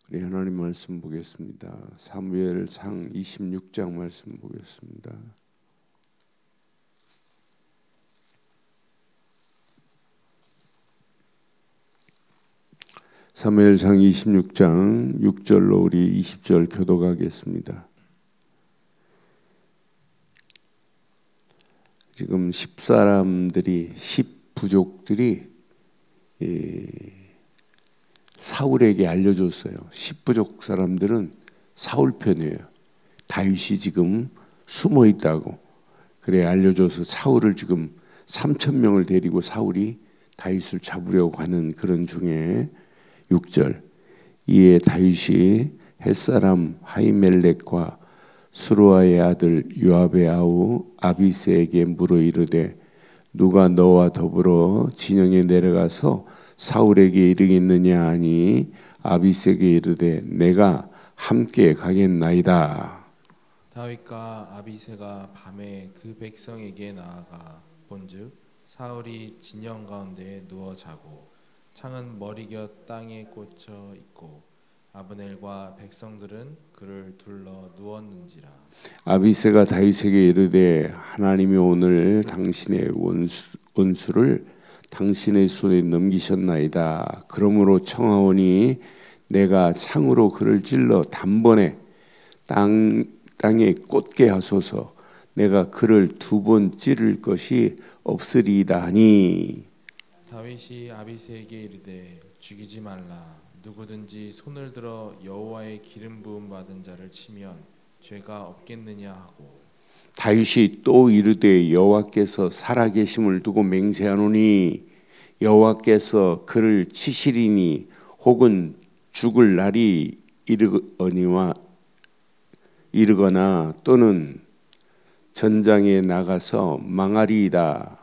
우리 하나님 말씀 보겠습니다. 사무엘상 26장 말씀 보겠습니다. 사무엘상 26장 6절로 우리 20절 교독하겠습니다. 지금 10사람들이 10부족들이 사울에게 알려줬어요. 10부족 사람들은 사울 편이에요. 다윗이 지금 숨어 있다고. 그래 알려줘서 사울을 지금 3,000명을 데리고 사울이 다윗을 잡으려고 하는 그런 중에 6절 이에 다윗이 햇사람 하이멜렉과 수루아의 아들 요압의 아우 아비새에게 물어 이르되 누가 너와 더불어 진영에 내려가서 사울에게 이르겠느냐 하니 아비새에게 이르되 내가 함께 가겠나이다. 다윗과 아비새가 밤에 그 백성에게 나아가 본즉 사울이 진영 가운데 누워 자고 창은 머리곁 땅에 꽂혀 있고 아브넬과 백성들은 그를 둘러 누웠는지라. 아비새가 다윗에게 이르되 하나님이 오늘 당신의 원수를 당신의 손에 넘기셨나이다. 그러므로 청하오니 내가 창으로 그를 찔러 단번에 땅에 꽂게 하소서. 내가 그를 2번 찌를 것이 없으리이다 하니 다윗이 아비새에게 이르되 죽이지 말라. 누구든지 손을 들어 여호와의 기름 부음 받은 자를 치면 죄가 없겠느냐 하고 다윗이 또 이르되 여호와께서 살아계심을 두고 맹세하노니 여호와께서 그를 치시리니 혹은 죽을 날이 이르거나 또는 전장에 나가서 망하리이다.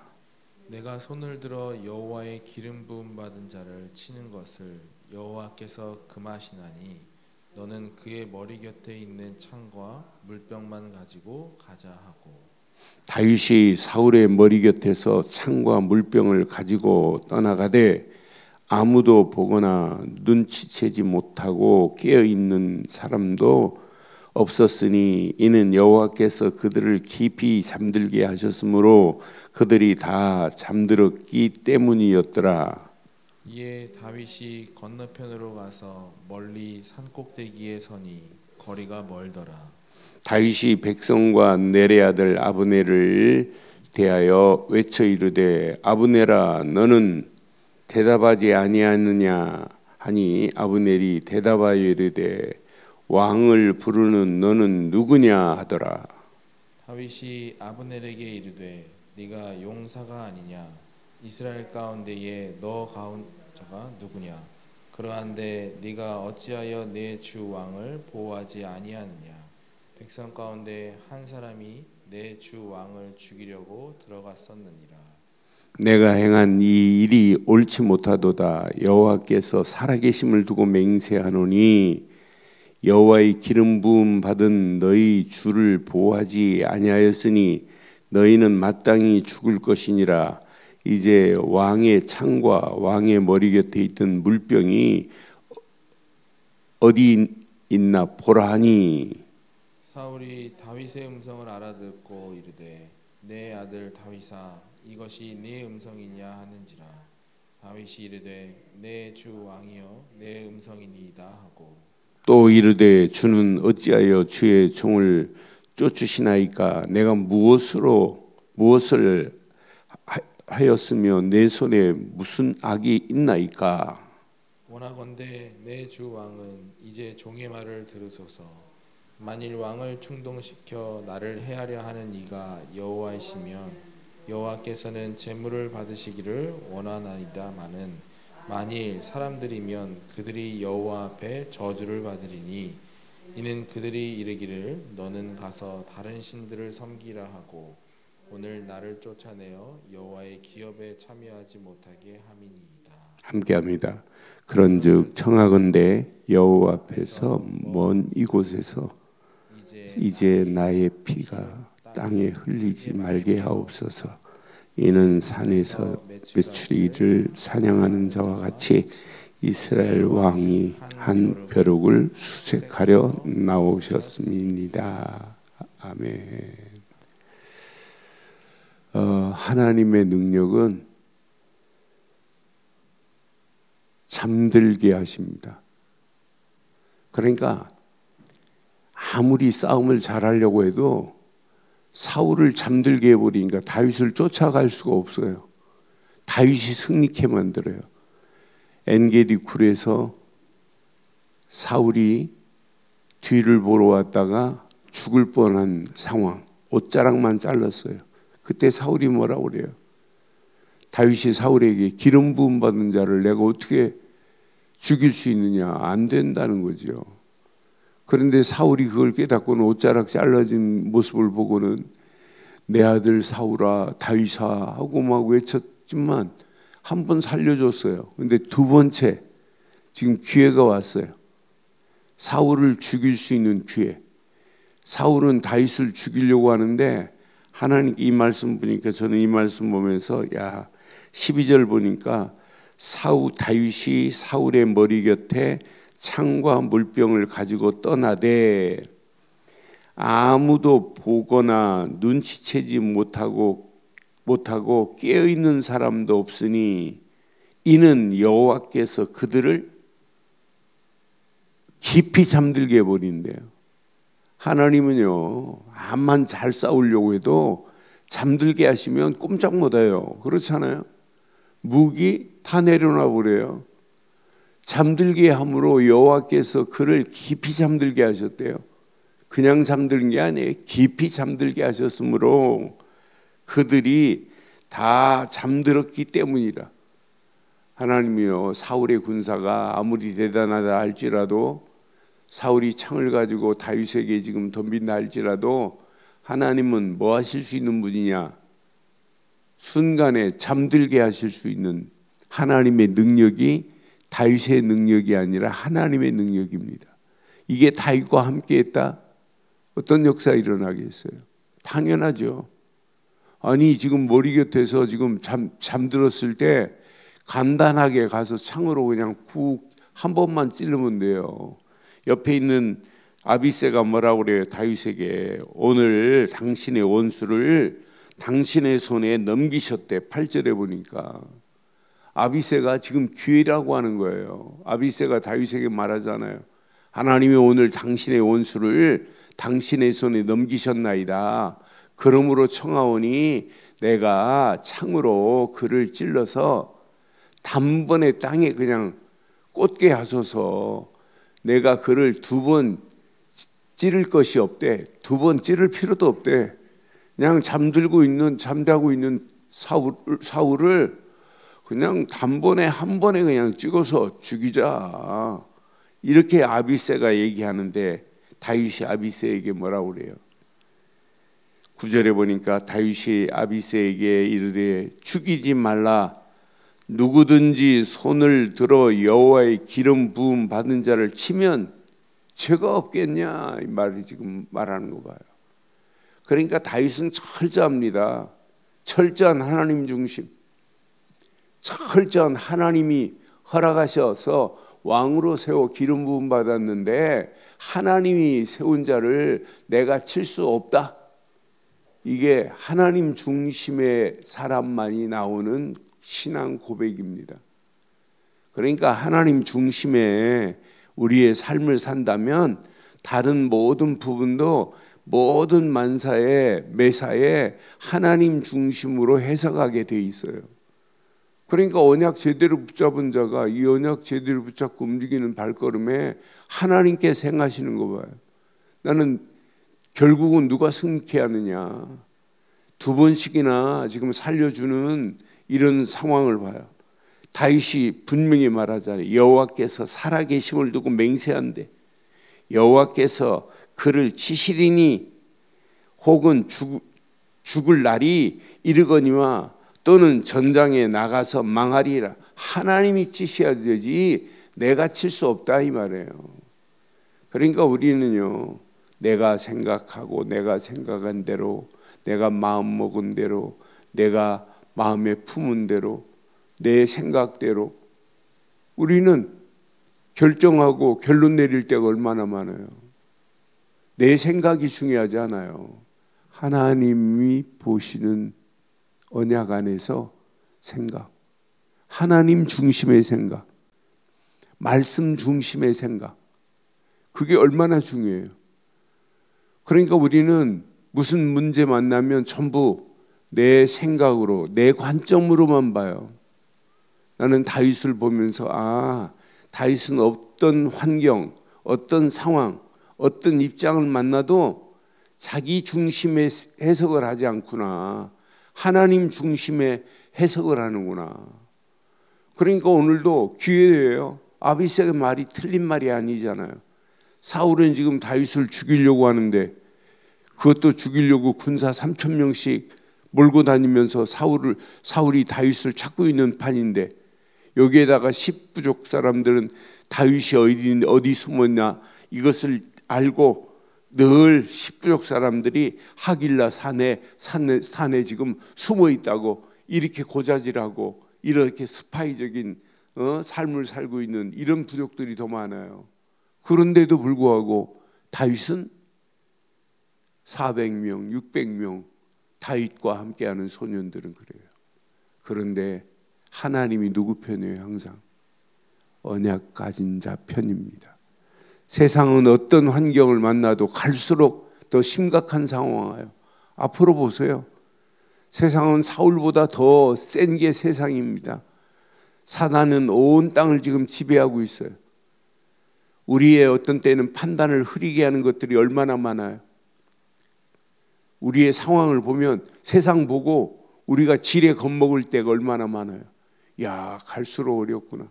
내가 손을 들어 여호와의 기름 부음 받은 자를 치는 것을 여호와께서 금하시나니 너는 그의 머리 곁에 있는 창과 물병만 가지고 가자 하고 다윗이 사울의 머리 곁에서 창과 물병을 가지고 떠나가되 아무도 보거나 눈치채지 못하고 깨어 있는 사람도 없었으니 이는 여호와께서 그들을 깊이 잠들게 하셨으므로 그들이 다 잠들었기 때문이었더라. 이에 다윗이 건너편으로 가서 멀리 산꼭대기에 서니 거리가 멀더라. 다윗이 백성과 넬의 아들 아브넬을 대하여 외쳐 이르되 아브넬아 너는 대답하지 아니하느냐 하니 아브넬이 대답하여 이르되 왕을 부르는 너는 누구냐 하더라. 다윗이 아브넬에게 이르되 네가 용사가 아니냐 이스라엘 가운데에 너 가운 자가 누구냐 그러한데 네가 어찌하여 내 주 왕을 보호하지 아니하느냐 백성 가운데 한 사람이 내 주 왕을 죽이려고 들어갔었느니라. 내가 행한 이 일이 옳지 못하도다. 여호와께서 살아계심을 두고 맹세하노니 여호와의 기름 부음 받은 너희 주를 보호하지 아니하였으니 너희는 마땅히 죽을 것이니라. 이제 왕의 창과 왕의 머리 곁에 있던 물병이 어디 있나 보라 하니 사울이 다윗의 음성을 알아듣고 이르되 내 아들 다윗아 이것이 네 음성이냐 하는지라. 다윗이 이르되 내 주 왕이여 내 음성이니이다 하고 또 이르되 주는 어찌하여 주의 종을 쫓으시나이까. 내가 무엇을 하였으며 내 손에 무슨 악이 있나이까. 원하건대 내 주 왕은 이제 종의 말을 들으소서. 만일 왕을 충동시켜 나를 해하려 하는 이가 여호와이시면 여호와께서는 제물을 받으시기를 원하나이다마는 만일 사람들이면 그들이 여호와 앞에 저주를 받으리니 이는 그들이 이르기를 너는 가서 다른 신들을 섬기라 하고 오늘 나를 쫓아내어 여호와의 기업에 참여하지 못하게 함이니이다. 함께합니다. 그런즉 청하건대 여호와 앞에서 먼 이곳에서 이제 나의 피가 땅에 흘리지 말게 하옵소서. 이는 산에서 메추리를 사냥하는 자와 같이 이스라엘 왕이 한 벼룩을 수색하려 나오셨습니다. 아멘. 하나님의 능력은 잠들게 하십니다. 그러니까 아무리 싸움을 잘하려고 해도 사울을 잠들게 해버리니까 다윗을 쫓아갈 수가 없어요. 다윗이 승리케 만들어요. 엔게디 굴에서 사울이 뒤를 보러 왔다가 죽을 뻔한 상황, 옷자락만 잘랐어요. 그때 사울이 뭐라고 그래요? 다윗이 사울에게 기름 부음 받은 자를 내가 어떻게 죽일 수 있느냐? 안 된다는 거죠. 그런데 사울이 그걸 깨닫고는 옷자락 잘라진 모습을 보고는 내 아들 사울아 다윗아 하고 막 외쳤지만 한 번 살려줬어요. 근데 두 번째 지금 기회가 왔어요. 사울을 죽일 수 있는 기회. 사울은 다윗을 죽이려고 하는데 하나님 이 말씀 보니까 저는 이 말씀 보면서 12절 보니까 다윗이 사울의 머리 곁에 창과 물병을 가지고 떠나되 아무도 보거나 눈치채지 못하고 깨어있는 사람도 없으니 이는 여호와께서 그들을 깊이 잠들게 해버린대요. 하나님은요 암만 잘 싸우려고 해도 잠들게 하시면 꼼짝 못해요. 그렇잖아요. 무기 다 내려놔 버려요. 잠들게 함으로 여호와께서 그를 깊이 잠들게 하셨대요. 그냥 잠드는 게 아니에요. 깊이 잠들게 하셨으므로 그들이 다 잠들었기 때문이라. 하나님이요 사울의 군사가 아무리 대단하다 할지라도 사울이 창을 가지고 다윗에게 지금 덤빈다 할지라도 하나님은 뭐 하실 수 있는 분이냐? 순간에 잠들게 하실 수 있는 하나님의 능력이 다윗의 능력이 아니라 하나님의 능력입니다. 이게 다윗과 함께했다? 어떤 역사가 일어나겠어요? 당연하죠. 아니 지금 머리 곁에서 지금 잠들었을 때 간단하게 가서 창으로 그냥 쿡 한 번만 찌르면 돼요. 옆에 있는 아비새가 뭐라고 그래요? 다윗에게 오늘 당신의 원수를 당신의 손에 넘기셨대. 8절에 보니까 아비새가 지금 기회라고 하는 거예요. 아비새가 다윗에게 말하잖아요. 하나님이 오늘 당신의 원수를 당신의 손에 넘기셨나이다. 그러므로 청하오니 내가 창으로 그를 찔러서 단번에 땅에 그냥 꽂게 하소서. 내가 그를 두 번 찌를 것이 없대. 두 번 찌를 필요도 없대. 그냥 잠자고 있는 사울을 그냥 단번에 한 번에 그냥 찍어서 죽이자. 이렇게 아비새가 얘기하는데 다윗이 아비새에게 뭐라고 그래요? 9절에 보니까 다윗이 아비새에게 이르되 죽이지 말라. 누구든지 손을 들어 여호와의 기름 부음 받은 자를 치면 죄가 없겠냐, 이 말이 지금 말하는 거 봐요. 그러니까 다윗은 철저합니다. 철저한 하나님 중심, 철저한 하나님이 허락하셔서 왕으로 세워 기름 부음 받았는데 하나님이 세운 자를 내가 칠 수 없다. 이게 하나님 중심의 사람만이 나오는 신앙 고백입니다. 그러니까 하나님 중심에 우리의 삶을 산다면 다른 모든 부분도 모든 만사에 매사에 하나님 중심으로 해석하게 돼 있어요. 그러니까 언약 제대로 붙잡은 자가 이 언약 제대로 붙잡고 움직이는 발걸음에 하나님께 생하시는 거 봐요. 나는 결국은 누가 승리케 하느냐. 두 번씩이나 지금 살려주는 이런 상황을 봐요. 다윗이 분명히 말하잖아요. 여호와께서 살아계심을 두고 맹세한대. 여호와께서 그를 치시리니 혹은 죽을 날이 이르거니와 또는 전장에 나가서 망하리라. 하나님이 치셔야 되지 내가 칠 수 없다 이 말이에요. 그러니까 우리는요, 내가 생각하고 내가 생각한 대로, 내가 마음 먹은 대로, 내가 마음에 품은 대로, 내 생각대로 우리는 결정하고 결론 내릴 때가 얼마나 많아요. 내 생각이 중요하지 않아요. 하나님이 보시는 언약 안에서 생각, 하나님 중심의 생각, 말씀 중심의 생각, 그게 얼마나 중요해요. 그러니까 우리는 무슨 문제 만나면 전부 내 생각으로, 내 관점으로만 봐요. 나는 다윗을 보면서 다윗은 어떤 환경, 어떤 상황, 어떤 입장을 만나도 자기 중심의 해석을 하지 않구나. 하나님 중심의 해석을 하는구나. 그러니까 오늘도 기회예요. 아비새의 말이 틀린 말이 아니잖아요. 사울은 지금 다윗을 죽이려고 하는데 그것도 죽이려고 군사 3,000명씩 몰고 다니면서 사울이 다윗을 찾고 있는 판인데 여기에다가 10부족 사람들은 다윗이 어디 숨었냐 이것을 알고 늘 10부족 사람들이 하길라 산에 지금 숨어 있다고 이렇게 고자질하고 이렇게 스파이적인 삶을 살고 있는 이런 부족들이 더 많아요. 그런데도 불구하고 다윗은 400명, 600명 다윗과 함께하는 소년들은 그래요. 그런데 하나님이 누구 편이에요? 항상 언약 가진 자 편입니다. 세상은 어떤 환경을 만나도 갈수록 더 심각한 상황이 와요. 앞으로 보세요. 세상은 사울보다 더 센 게 세상입니다. 사단은 온 땅을 지금 지배하고 있어요. 우리의 어떤 때는 판단을 흐리게 하는 것들이 얼마나 많아요. 우리의 상황을 보면 세상 보고 우리가 지레 겁먹을 때가 얼마나 많아요. 야, 갈수록 어렵구나.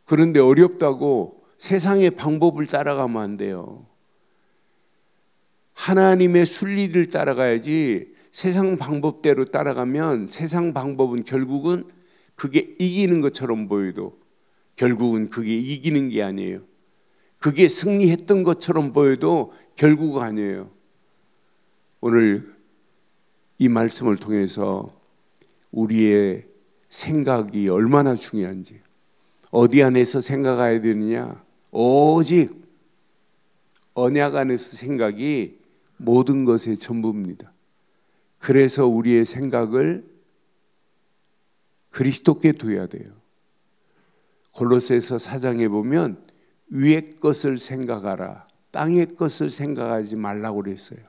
그런데 어렵다고 세상의 방법을 따라가면 안 돼요. 하나님의 순리를 따라가야지. 세상 방법대로 따라가면 세상 방법은 결국은 그게 이기는 것처럼 보여도 결국은 그게 이기는 게 아니에요. 그게 승리했던 것처럼 보여도 결국 아니에요. 오늘 이 말씀을 통해서 우리의 생각이 얼마나 중요한지, 어디 안에서 생각해야 되느냐, 오직 언약 안에서 생각이 모든 것의 전부입니다. 그래서 우리의 생각을 그리스도께 둬야 돼요. 골로새서 4장에 보면 위의 것을 생각하라, 땅의 것을 생각하지 말라고 그랬어요.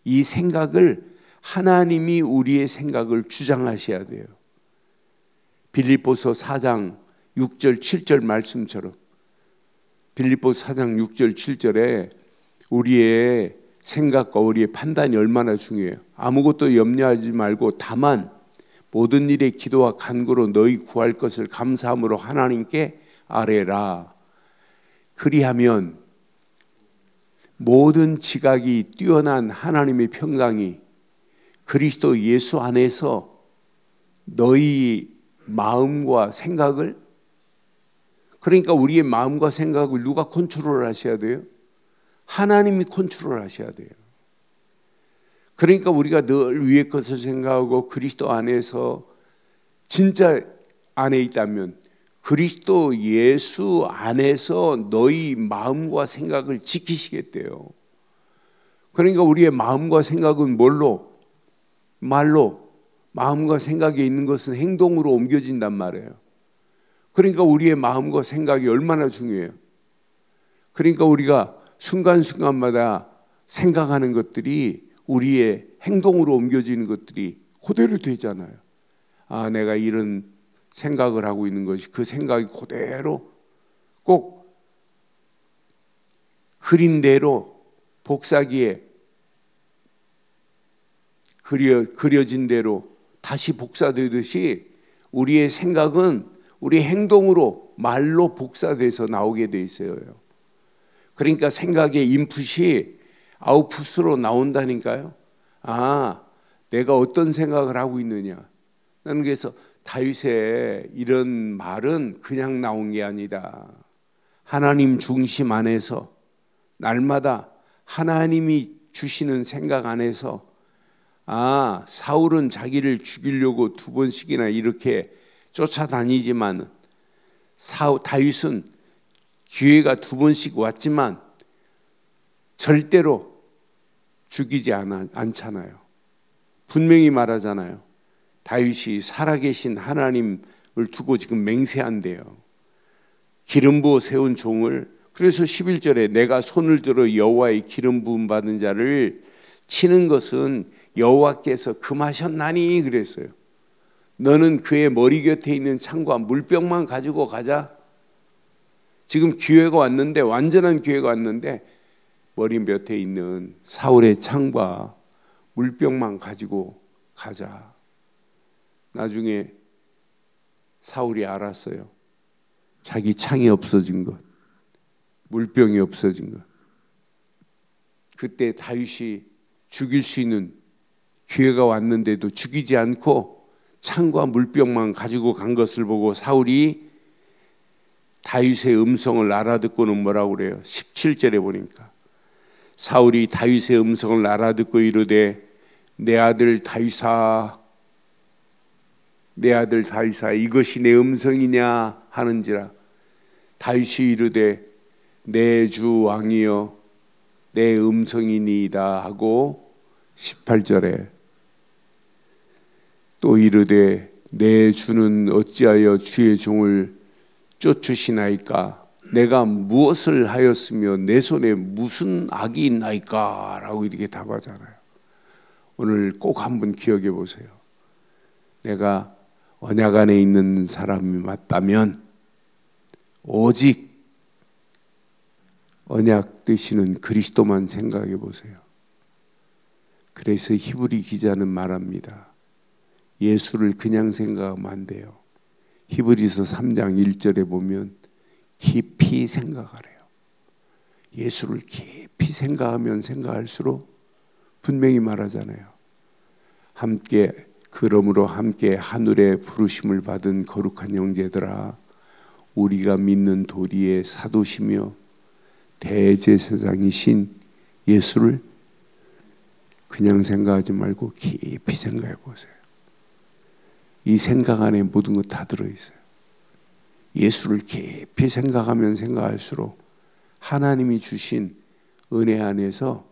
이 생각을 하나님이 우리의 생각을 주장하셔야 돼요. 빌립보서 4장 6절 7절 말씀처럼 빌립보서 4장 6절 7절에 우리의 생각과 우리의 판단이 얼마나 중요해요. 아무것도 염려하지 말고 다만 모든 일에 기도와 간구로 너희 구할 것을 감사함으로 하나님께 아뢰라. 그리하면 모든 지각이 뛰어난 하나님의 평강이 그리스도 예수 안에서 너희 마음과 생각을, 그러니까 우리의 마음과 생각을 누가 컨트롤 하셔야 돼요? 하나님이 컨트롤 하셔야 돼요. 그러니까 우리가 늘 위의 것을 생각하고 그리스도 안에서 진짜 안에 있다면 그리스도 예수 안에서 너희 마음과 생각을 지키시겠대요. 그러니까 우리의 마음과 생각은 뭘로? 말로. 마음과 생각에 있는 것은 행동으로 옮겨진단 말이에요. 그러니까 우리의 마음과 생각이 얼마나 중요해요. 그러니까 우리가 순간순간마다 생각하는 것들이 우리의 행동으로 옮겨지는 것들이 그대로 되잖아요. 아, 내가 이런 생각을 하고 있는 것이 그 생각이 그대로 꼭 그림대로 복사기에 그려진 대로 다시 복사되듯이 우리의 생각은 우리 행동으로 말로 복사돼서 나오게 돼 있어요. 그러니까 생각의 인풋이 아웃풋으로 나온다니까요. 아, 내가 어떤 생각을 하고 있느냐. 나는 그래서 다윗의 이런 말은 그냥 나온 게 아니다. 하나님 중심 안에서 날마다 하나님이 주시는 생각 안에서, 아, 사울은 자기를 죽이려고 2번씩이나 이렇게 쫓아다니지만 다윗은 기회가 2번씩 왔지만 절대로 죽이지 않잖아요. 분명히 말하잖아요. 다윗이 살아계신 하나님을 두고 지금 맹세한대요. 기름 부어 세운 종을, 그래서 11절에 내가 손을 들어 여호와의 기름 부음 받은 자를 치는 것은 여호와께서 금하셨나니 그랬어요. 너는 그의 머리 곁에 있는 창과 물병만 가지고 가자. 지금 기회가 왔는데, 완전한 기회가 왔는데 머리 곁에 있는 사울의 창과 물병만 가지고 가자. 나중에 사울이 알았어요. 자기 창이 없어진 것, 물병이 없어진 것. 그때 다윗이 죽일 수 있는 기회가 왔는데도 죽이지 않고 창과 물병만 가지고 간 것을 보고 사울이 다윗의 음성을 알아듣고는 뭐라고 그래요? 17절에 보니까 사울이 다윗의 음성을 알아듣고 이르되 내 아들 다윗아, 내 아들 다윗아, 이것이 내 음성이냐 하는지라. 다윗이 이르되 내 주 왕이여 내 음성이니이다 하고 18절에 또 이르되 내 주는 어찌하여 주의 종을 쫓으시나이까? 내가 무엇을 하였으며 내 손에 무슨 악이 있나이까? 라고 이렇게 답하잖아요. 오늘 꼭 한번 기억해 보세요. 내가 언약 안에 있는 사람이 맞다면 오직 언약 되시는 그리스도만 생각해 보세요. 그래서 히브리 기자는 말합니다. 예수를 그냥 생각하면 안 돼요. 히브리서 3장 1절에 보면 깊이 생각하래요. 예수를 깊이 생각하면 생각할수록 분명히 말하잖아요. 함께 그러므로 함께 하늘의 부르심을 받은 거룩한 형제들아, 우리가 믿는 도리의 사도시며 대제사장이신 예수를 그냥 생각하지 말고 깊이 생각해 보세요. 이 생각 안에 모든 것 다 들어있어요. 예수를 깊이 생각하면 생각할수록 하나님이 주신 은혜 안에서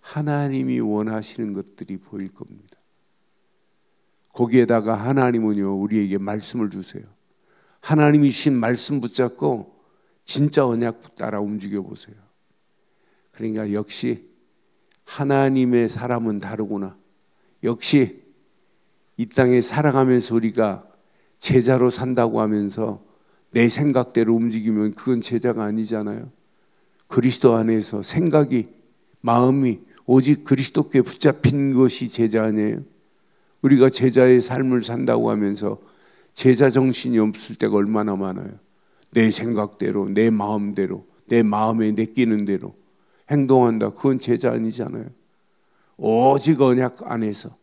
하나님이 원하시는 것들이 보일 겁니다. 거기에다가 하나님은요, 우리에게 말씀을 주세요. 하나님이 주신 말씀 붙잡고 진짜 언약 따라 움직여 보세요. 그러니까 역시 하나님의 사람은 다르구나. 역시 이 땅에 살아가면서 우리가 제자로 산다고 하면서 내 생각대로 움직이면 그건 제자가 아니잖아요. 그리스도 안에서 생각이, 마음이 오직 그리스도께 붙잡힌 것이 제자 아니에요. 우리가 제자의 삶을 산다고 하면서 제자 정신이 없을 때가 얼마나 많아요. 내 생각대로, 내 마음대로, 내 마음에 내끼는 대로 행동한다. 그건 제자 아니잖아요. 오직 언약 안에서,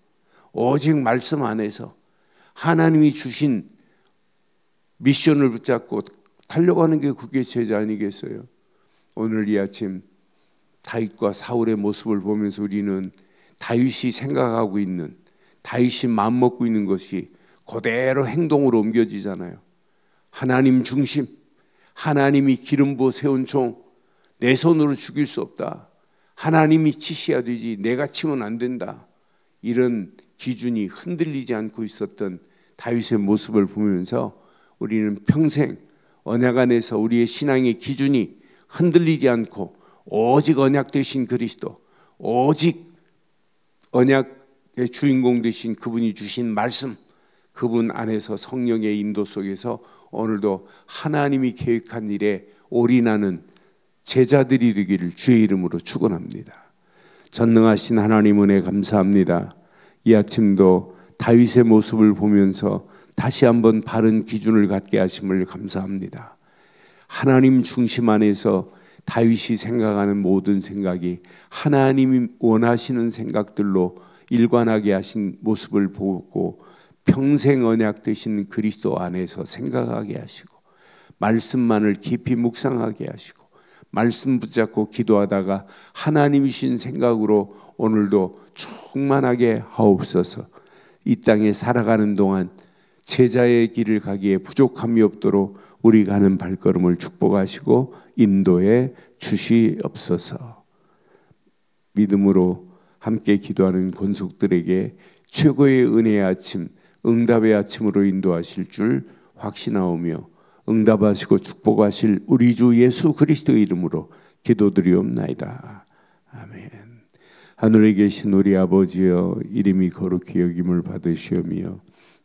오직 말씀 안에서 하나님이 주신 미션을 붙잡고 달려가는 게 그게 제자 아니겠어요? 오늘 이 아침 다윗과 사울의 모습을 보면서 우리는 다윗이 생각하고 있는, 다윗이 마음먹고 있는 것이 그대로 행동으로 옮겨지잖아요. 하나님 중심, 하나님이 기름 부어 세운 종, 내 손으로 죽일 수 없다. 하나님이 치셔야 되지 내가 치면 안 된다. 이런 기준이 흔들리지 않고 있었던 다윗의 모습을 보면서 우리는 평생 언약 안에서 우리의 신앙의 기준이 흔들리지 않고 오직 언약 되신 그리스도, 오직 언약의 주인공 되신 그분이 주신 말씀, 그분 안에서 성령의 인도 속에서 오늘도 하나님이 계획한 일에 올인하는 제자들이 되기를 주의 이름으로 축원합니다. 전능하신 하나님 은혜 감사합니다. 이 아침도 다윗의 모습을 보면서 다시 한번 바른 기준을 갖게 하심을 감사합니다. 하나님 중심 안에서 다윗이 생각하는 모든 생각이 하나님이 원하시는 생각들로 일관하게 하신 모습을 보고 평생 언약 되신 그리스도 안에서 생각하게 하시고 말씀만을 깊이 묵상하게 하시고 말씀 붙잡고 기도하다가 하나님이신 생각으로 오늘도 충만하게 하옵소서. 이 땅에 살아가는 동안 제자의 길을 가기에 부족함이 없도록 우리가 하는 발걸음을 축복하시고 인도해 주시옵소서. 믿음으로 함께 기도하는 권속들에게 최고의 은혜의 아침, 응답의 아침으로 인도하실 줄 확신하오며 응답하시고 축복하실 우리 주 예수 그리스도의 이름으로 기도드리옵나이다. 아멘. 하늘에 계신 우리 아버지여, 이름이 거룩히 여김을 받으시오며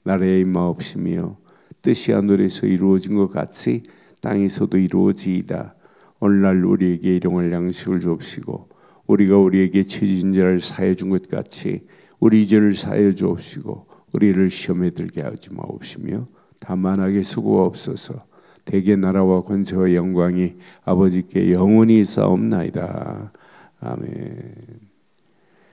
나라의 임하옵시며 뜻이 하늘에서 이루어진 것 같이 땅에서도 이루어지이다. 오늘날 우리에게 일용할 양식을 주옵시고 우리가 우리에게 죄진 자를 사해 준 것 같이 우리 죄를 사해 주옵시고 우리를 시험에 들게 하지 마옵시며 다만 악에 수고하옵소서. 대개 나라와 권세와 영광이 아버지께 영원히 있사옵나이다. 아멘.